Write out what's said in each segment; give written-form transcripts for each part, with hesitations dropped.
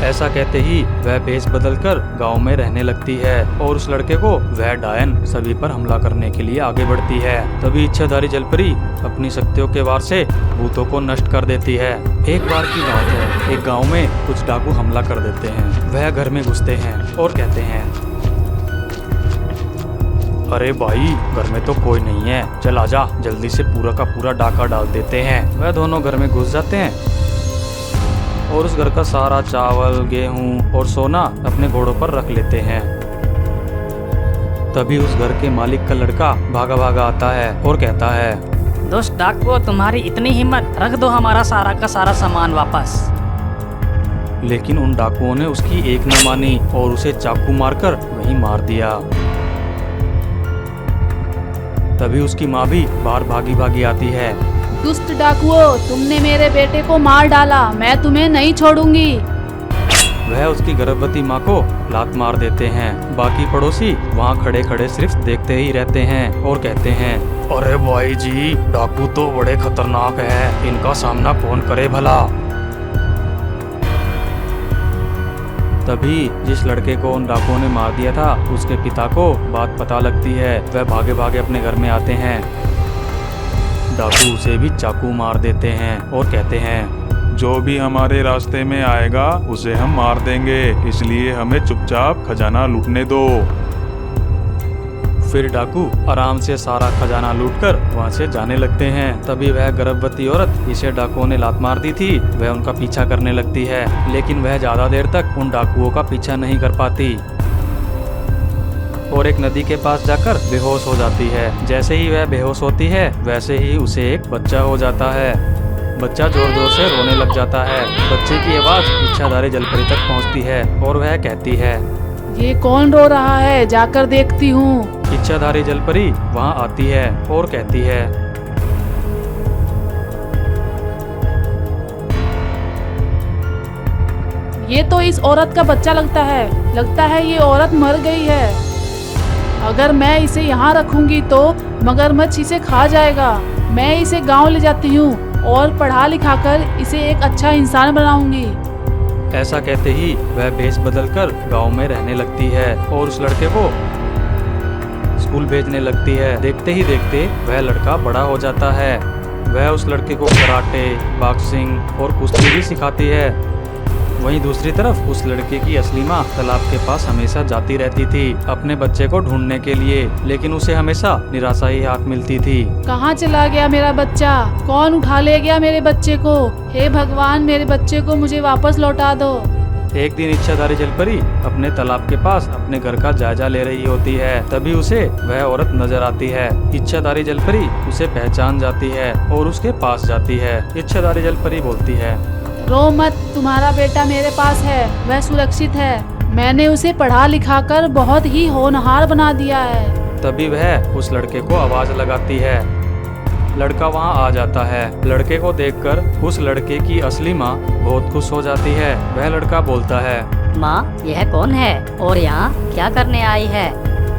ऐसा कहते ही वह भेष बदलकर गांव में रहने लगती है और उस लड़के को वह डायन सभी पर हमला करने के लिए आगे बढ़ती है। तभी इच्छाधारी जलपरी अपनी शक्तियों के वार से भूतों को नष्ट कर देती है। एक बार की बात है, एक गांव में कुछ डाकू हमला कर देते हैं। वह घर में घुसते हैं और कहते हैं, अरे भाई, घर में तो कोई नहीं है, चल आजा, जल्दी से पूरा का पूरा डाका डाल देते हैं। वह दोनों घर में घुस जाते हैं और उस घर का सारा चावल, गेहूं और सोना अपने घोड़ों पर रख लेते हैं। तभी उस घर के मालिक का लड़का भागा भागा आता है और कहता है, दुष्ट डाकुओं, तुम्हारी इतनी हिम्मत, रख दो हमारा सारा का सारा सामान वापस। लेकिन उन डाकुओं ने उसकी एक न मानी और उसे चाकू मारकर वहीं मार दिया। तभी उसकी माँ भी बाहर भागी भागी आती है। दुष्ट डाकुओं, तुमने मेरे बेटे को मार डाला, मैं तुम्हें नहीं छोड़ूंगी। वह उसकी गर्भवती माँ को लात मार देते हैं। बाकी पड़ोसी वहाँ खड़े खड़े सिर्फ देखते ही रहते हैं और कहते हैं, अरे भाई जी, डाकू तो बड़े खतरनाक हैं, इनका सामना कौन करे भला। तभी जिस लड़के को उन डाकुओं ने मार दिया था, उसके पिता को बात पता लगती है। वह भागे भागे अपने घर में आते हैं। डाकू उसे भी चाकू मार देते हैं और कहते हैं, जो भी हमारे रास्ते में आएगा उसे हम मार देंगे, इसलिए हमें चुपचाप खजाना लूटने दो। फिर डाकू आराम से सारा खजाना लूटकर वहां से जाने लगते हैं। तभी वह गर्भवती औरत, जिसे डाकुओं ने लात मार दी थी, वह उनका पीछा करने लगती है, लेकिन वह ज्यादा देर तक उन डाकुओं का पीछा नहीं कर पाती और एक नदी के पास जाकर बेहोश हो जाती है। जैसे ही वह बेहोश होती है, वैसे ही उसे एक बच्चा हो जाता है। बच्चा जोर जोर से रोने लग जाता है। बच्चे की आवाज इच्छाधारी जलपरी तक पहुंचती है और वह कहती है, ये कौन रो रहा है, जाकर देखती हूँ। इच्छाधारी जलपरी वहां आती है और कहती है, ये तो इस औरत का बच्चा लगता है ये औरत मर गई है। अगर मैं इसे यहाँ रखूंगी तो मगरमच्छ इसे खा जाएगा। मैं इसे गांव ले जाती हूँ और पढ़ा लिखा कर इसे एक अच्छा इंसान बनाऊंगी। ऐसा कहते ही वह भेष बदलकर गांव में रहने लगती है और उस लड़के को स्कूल भेजने लगती है। देखते ही देखते वह लड़का बड़ा हो जाता है। वह उस लड़के को कराटे, बॉक्सिंग और कुश्ती भी सिखाती है। वहीं दूसरी तरफ उस लड़के की असली माँ तालाब के पास हमेशा जाती रहती थी अपने बच्चे को ढूंढने के लिए, लेकिन उसे हमेशा निराशा ही हाथ मिलती थी। कहाँ चला गया मेरा बच्चा? कौन उठा ले गया मेरे बच्चे को? हे भगवान, मेरे बच्चे को मुझे वापस लौटा दो। एक दिन इच्छाधारी जलपरी अपने तालाब के पास अपने घर का जायजा ले रही होती है। तभी उसे वह औरत नजर आती है। इच्छाधारी जलपरी उसे पहचान जाती है और उसके पास जाती है। इच्छाधारी जलपरी बोलती है, रो मत, तुम्हारा बेटा मेरे पास है, वह सुरक्षित है। मैंने उसे पढ़ा लिखा कर बहुत ही होनहार बना दिया है। तभी वह उस लड़के को आवाज लगाती है। लड़का वहां आ जाता है। लड़के को देखकर उस लड़के की असली माँ बहुत खुश हो जाती है। वह लड़का बोलता है, माँ, यह कौन है और यहाँ क्या करने आई है?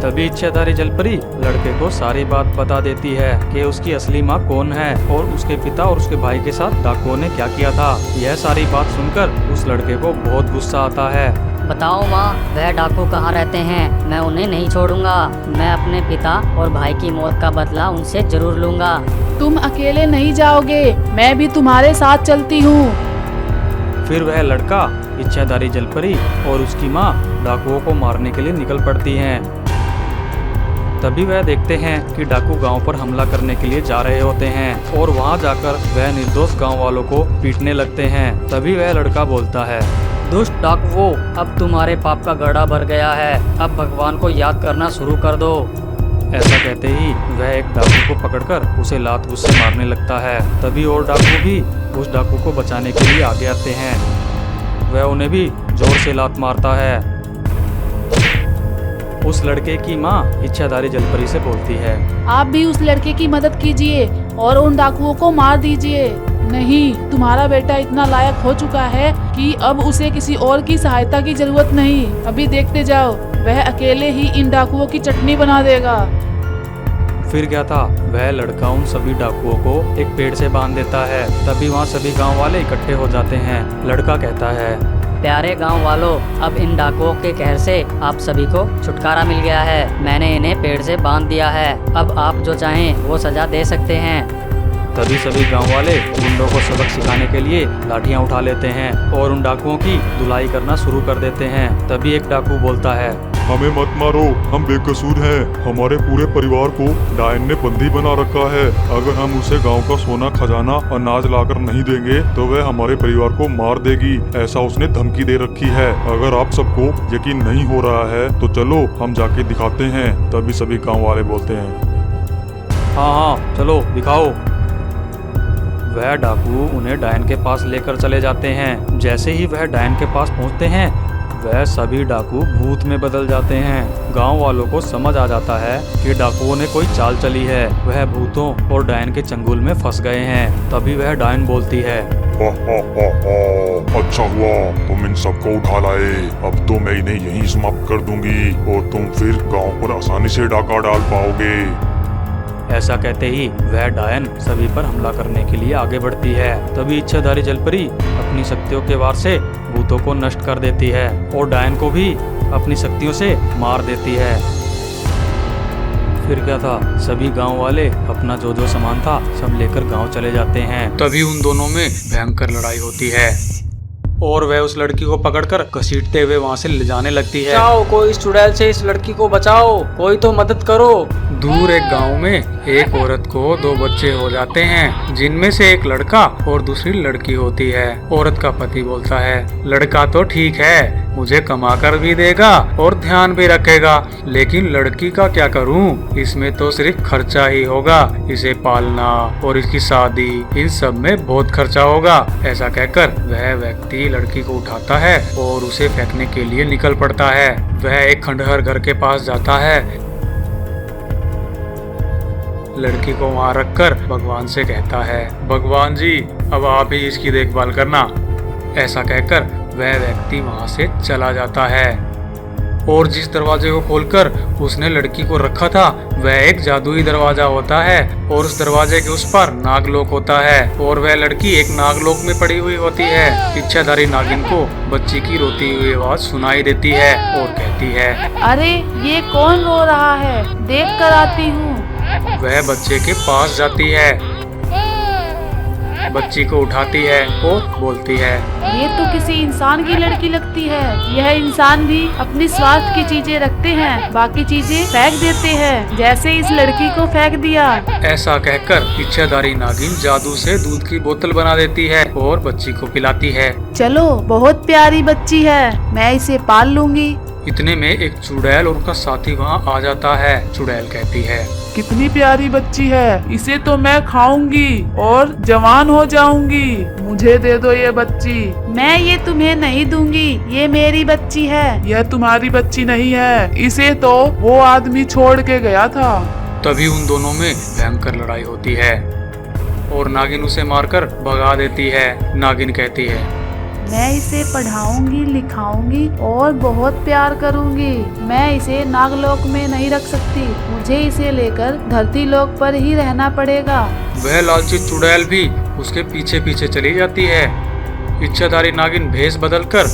तभी इच्छाधारी जलपरी लड़के को सारी बात बता देती है कि उसकी असली माँ कौन है और उसके पिता और उसके भाई के साथ डाकुओं ने क्या किया था। यह सारी बात सुनकर उस लड़के को बहुत गुस्सा आता है। बताओ माँ, वह डाकू कहाँ रहते हैं? मैं उन्हें नहीं छोड़ूंगा। मैं अपने पिता और भाई की मौत का बदला उनसे जरूर लूंगा। तुम अकेले नहीं जाओगे, मैं भी तुम्हारे साथ चलती हूँ। फिर वह लड़का, इच्छाधारी जलपरी और उसकी माँ डाकुओं को मारने के लिए निकल पड़ती हैं। तभी वह देखते हैं कि डाकू गांव पर हमला करने के लिए जा रहे होते हैं और वहां जाकर वह निर्दोष गांव वालों को पीटने लगते हैं। तभी वह लड़का बोलता है, दुष्ट डाकुओं, अब तुम्हारे पाप का घड़ा भर गया है। अब भगवान को याद करना शुरू कर दो। ऐसा कहते ही वह एक डाकू को पकड़कर उसे लात घूंस से मारने लगता है। तभी और डाकू भी उस डाकू को बचाने के लिए आगे आते हैं। वह उन्हें भी जोर से लात मारता है। उस लड़के की माँ इच्छाधारी जलपरी से बोलती है, आप भी उस लड़के की मदद कीजिए और उन डाकुओं को मार दीजिए। नहीं, तुम्हारा बेटा इतना लायक हो चुका है कि अब उसे किसी और की सहायता की जरूरत नहीं। अभी देखते जाओ, वह अकेले ही इन डाकुओं की चटनी बना देगा। फिर क्या था, वह लड़का उन सभी डाकुओं को एक पेड़ से बांध देता है। तभी वहाँ सभी गांव वाले इकट्ठे हो जाते हैं। लड़का कहता है, प्यारे गांव वालों, अब इन डाकुओं के कहर से आप सभी को छुटकारा मिल गया है। मैंने इन्हें पेड़ से बांध दिया है। अब आप जो चाहें वो सजा दे सकते हैं। तभी सभी गांव वाले गुंडों को सबक सिखाने के लिए लाठियां उठा लेते हैं और उन डाकुओं की धुलाई करना शुरू कर देते हैं। तभी एक डाकू बोलता है, हमें मत मारो, हम बेकसूर हैं। हमारे पूरे परिवार को डायन ने बंदी बना रखा है। अगर हम उसे गांव का सोना, खजाना, अनाज लाकर नहीं देंगे तो वह हमारे परिवार को मार देगी। ऐसा उसने धमकी दे रखी है। अगर आप सबको यकीन नहीं हो रहा है तो चलो हम जाके दिखाते हैं। तभी सभी गाँव वाले बोलते हैं, हाँ चलो दिखाओ। वह डाकू उन्हें डायन के पास लेकर चले जाते हैं। जैसे ही वह डायन के पास पहुंचते हैं, वह सभी डाकू भूत में बदल जाते हैं। गांव वालों को समझ आ जाता है कि डाकुओं ने कोई चाल चली है। वह भूतों और डायन के चंगुल में फंस गए हैं। तभी वह डायन बोलती है, अच्छा हुआ तुम इन सबको उठा लाए। अब तो मैं इन्हें यहीं समाप्त कर दूंगी और तुम फिर गाँव पर आसानी से डाका डाल पाओगे। ऐसा कहते ही वह डायन सभी पर हमला करने के लिए आगे बढ़ती है। तभी इच्छाधारी जलपरी अपनी शक्तियों के वार से भूतों को नष्ट कर देती है और डायन को भी अपनी शक्तियों से मार देती है। फिर क्या था, सभी गांव वाले अपना जो जो सामान था सब लेकर गांव चले जाते हैं। तभी उन दोनों में भयंकर लड़ाई होती है और वह उस लड़की को पकड़कर घसीटते हुए वहां से ले जाने लगती है। बचाओ, कोई इस चुड़ैल से इस लड़की को बचाओ, कोई तो मदद करो। दूर एक गांव में एक औरत को 2 बच्चे हो जाते हैं, जिनमें से एक लड़का और दूसरी लड़की होती है। औरत का पति बोलता है, लड़का तो ठीक है, मुझे कमा कर भी देगा और ध्यान भी रखेगा, लेकिन लड़की का क्या करूं? इसमें तो सिर्फ खर्चा ही होगा। इसे पालना और इसकी शादी, इन सब में बहुत खर्चा होगा। ऐसा कहकर वह व्यक्ति लड़की को उठाता है और उसे फेंकने के लिए निकल पड़ता है। वह एक खंडहर घर के पास जाता है। लड़की को वहां रखकर भगवान से कहता है, भगवान जी अब आप ही इसकी देखभाल करना। ऐसा कहकर वह व्यक्ति वहां से चला जाता है और जिस दरवाजे को खोलकर उसने लड़की को रखा था वह एक जादुई दरवाजा होता है और उस दरवाजे के उस पर नागलोक होता है और वह लड़की एक नागलोक में पड़ी हुई होती है। इच्छाधारी नागिन को बच्ची की रोती हुई आवाज सुनाई देती है और कहती है, अरे ये कौन रो रहा है, देख कर आती हूँ। वह बच्चे के पास जाती है, बच्ची को उठाती है और बोलती है, ये तो किसी इंसान की लड़की लगती है। यह इंसान भी अपनी स्वार्थ की चीजें रखते हैं, बाकी चीजें फेंक देते हैं, जैसे इस लड़की को फेंक दिया। ऐसा कहकर इच्छाधारी नागिन जादू से दूध की बोतल बना देती है और बच्ची को पिलाती है। चलो बहुत प्यारी बच्ची है, मैं इसे पाल लूंगी। इतने में एक चुड़ैल और उसका साथी वहाँ आ जाता है। चुड़ैल कहती है, कितनी प्यारी बच्ची है, इसे तो मैं खाऊंगी और जवान हो जाऊंगी। मुझे दे दो ये बच्ची। मैं ये तुम्हें नहीं दूंगी, ये मेरी बच्ची है। यह तुम्हारी बच्ची नहीं है, इसे तो वो आदमी छोड़ के गया था। तभी उन दोनों में भयंकर लड़ाई होती है और नागिन उसे मारकर भगा देती है। नागिन कहती है, मैं इसे पढ़ाऊंगी, लिखाऊंगी और बहुत प्यार करूंगी। मैं इसे नागलोक में नहीं रख सकती, मुझे इसे लेकर धरती लोक पर ही रहना पड़ेगा। वह लालची चुड़ैल भी उसके पीछे पीछे चली जाती है। इच्छाधारी नागिन भेष बदलकर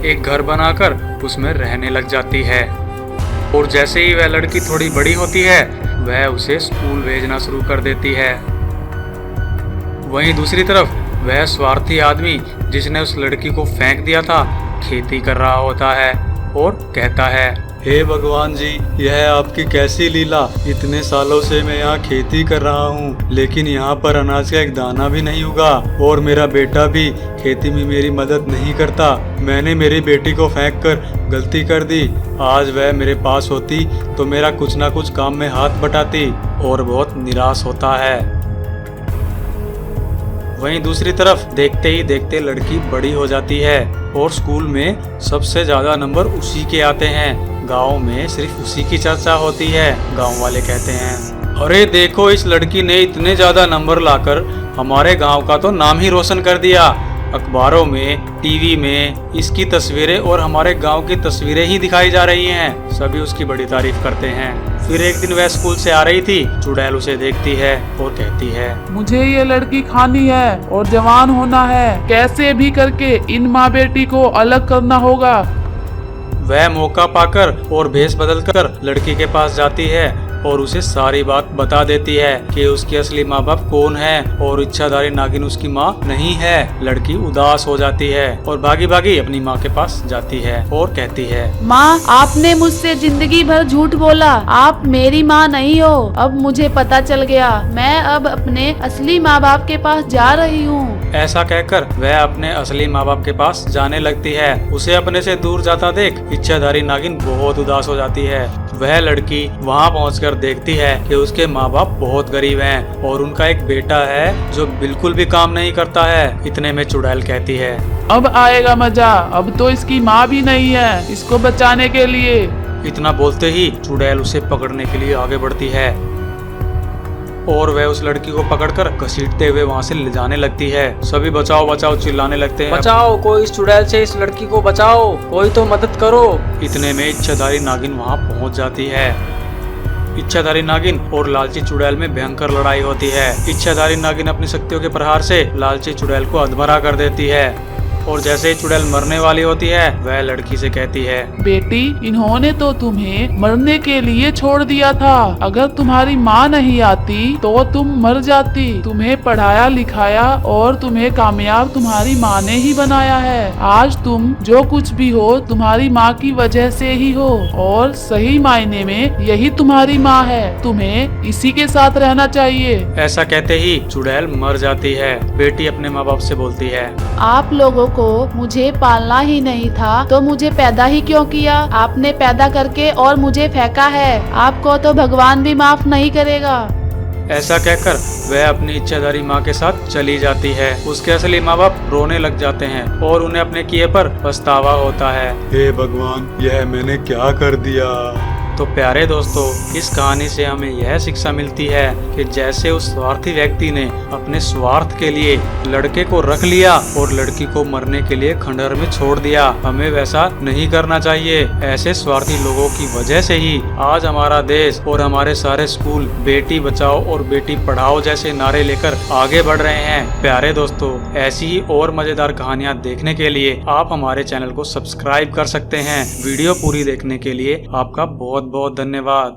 एक घर बनाकर उसमें रहने लग जाती है और जैसे ही वह लड़की थोड़ी बड़ी होती है वह उसे स्कूल भेजना शुरू कर देती है। वहीं दूसरी तरफ वह स्वार्थी आदमी जिसने उस लड़की को फेंक दिया था खेती कर रहा होता है और कहता है, हे भगवान जी, यह आपकी कैसी लीला। इतने सालों से मैं यहाँ खेती कर रहा हूँ, लेकिन यहाँ पर अनाज का एक दाना भी नहीं उगा और मेरा बेटा भी खेती में मेरी मदद नहीं करता। मैंने मेरी बेटी को फेंककर गलती कर दी। आज वह मेरे पास होती तो मेरा कुछ ना कुछ काम में हाथ बटाती और बहुत निराश होता है। वहीं दूसरी तरफ देखते ही देखते लड़की बड़ी हो जाती है और स्कूल में सबसे ज्यादा नंबर उसी के आते हैं। गांव में सिर्फ उसी की चर्चा होती है। गांव वाले कहते हैं, अरे देखो, इस लड़की ने इतने ज्यादा नंबर लाकर हमारे गांव का तो नाम ही रोशन कर दिया। अखबारों में, टीवी में इसकी तस्वीरें और हमारे गांव की तस्वीरें ही दिखाई जा रही हैं। सभी उसकी बड़ी तारीफ करते हैं। फिर एक दिन वह स्कूल से आ रही थी। चुड़ैल उसे देखती है और कहती है, मुझे ये लड़की खानी है और जवान होना है। कैसे भी करके इन माँ बेटी को अलग करना होगा। वह मौका पाकर और भेष बदल कर लड़की के पास जाती है और उसे सारी बात बता देती है कि उसके असली माँ बाप कौन है और इच्छाधारी नागिन उसकी माँ नहीं है। लड़की उदास हो जाती है और भागी भागी अपनी माँ के पास जाती है और कहती है, माँ, आपने मुझसे जिंदगी भर झूठ बोला। आप मेरी माँ नहीं हो। अब मुझे पता चल गया। मैं अब अपने असली माँ बाप के पास जा रही हूँ। ऐसा कहकर वह अपने असली माँ बाप के पास जाने लगती है। उसे अपने से दूर जाता देख इच्छाधारी नागिन बहुत उदास हो जाती है। वह लड़की वहाँ पहुंचकर देखती है कि उसके माँ बाप बहुत गरीब हैं और उनका एक बेटा है जो बिल्कुल भी काम नहीं करता है। इतने में चुड़ैल कहती है, अब आएगा मजा। अब तो इसकी माँ भी नहीं है इसको बचाने के लिए। इतना बोलते ही चुड़ैल उसे पकड़ने के लिए आगे बढ़ती है और वह उस लड़की को पकड़कर घसीटते हुए वहां से ले जाने लगती है। सभी बचाओ बचाओ चिल्लाने लगते हैं। बचाओ, कोई इस चुड़ैल से इस लड़की को बचाओ, कोई तो मदद करो। इतने में इच्छाधारी नागिन वहां पहुंच जाती है। इच्छाधारी नागिन और लालची चुड़ैल में भयंकर लड़ाई होती है। इच्छाधारी नागिन अपनी शक्तियों के प्रहार से लालची चुड़ैल को अधमरा कर देती है और जैसे ही चुड़ैल मरने वाली होती है वह लड़की से कहती है, बेटी, इन्होंने तो तुम्हें मरने के लिए छोड़ दिया था। अगर तुम्हारी माँ नहीं आती तो तुम मर जाती। तुम्हें पढ़ाया लिखाया और तुम्हें कामयाब तुम्हारी माँ ने ही बनाया है। आज तुम जो कुछ भी हो तुम्हारी माँ की वजह से ही हो और सही मायने में यही तुम्हारी माँ है। तुम्हें इसी के साथ रहना चाहिए। ऐसा कहते ही चुड़ैल मर जाती है। बेटी अपने माँ बाप से बोलती है, आप लोगों को मुझे पालना ही नहीं था तो मुझे पैदा ही क्यों किया। आपने पैदा करके और मुझे फेंका है। आपको तो भगवान भी माफ नहीं करेगा। ऐसा कहकर वह अपनी इच्छाधारी माँ के साथ चली जाती है। उसके असली माँ बाप रोने लग जाते हैं और उन्हें अपने किए पर पछतावा होता है। हे भगवान, यह मैंने क्या कर दिया। तो प्यारे दोस्तों, इस कहानी से हमें यह शिक्षा मिलती है कि जैसे उस स्वार्थी व्यक्ति ने अपने स्वार्थ के लिए लड़के को रख लिया और लड़की को मरने के लिए खंडहर में छोड़ दिया, हमें वैसा नहीं करना चाहिए। ऐसे स्वार्थी लोगों की वजह से ही आज हमारा देश और हमारे सारे स्कूल बेटी बचाओ और बेटी पढ़ाओ जैसे नारे लेकर आगे बढ़ रहे हैं। प्यारे दोस्तों, ऐसी ही और मजेदार कहानियाँ देखने के लिए आप हमारे चैनल को सब्सक्राइब कर सकते हैं। वीडियो पूरी देखने के लिए आपका बहुत बहुत धन्यवाद।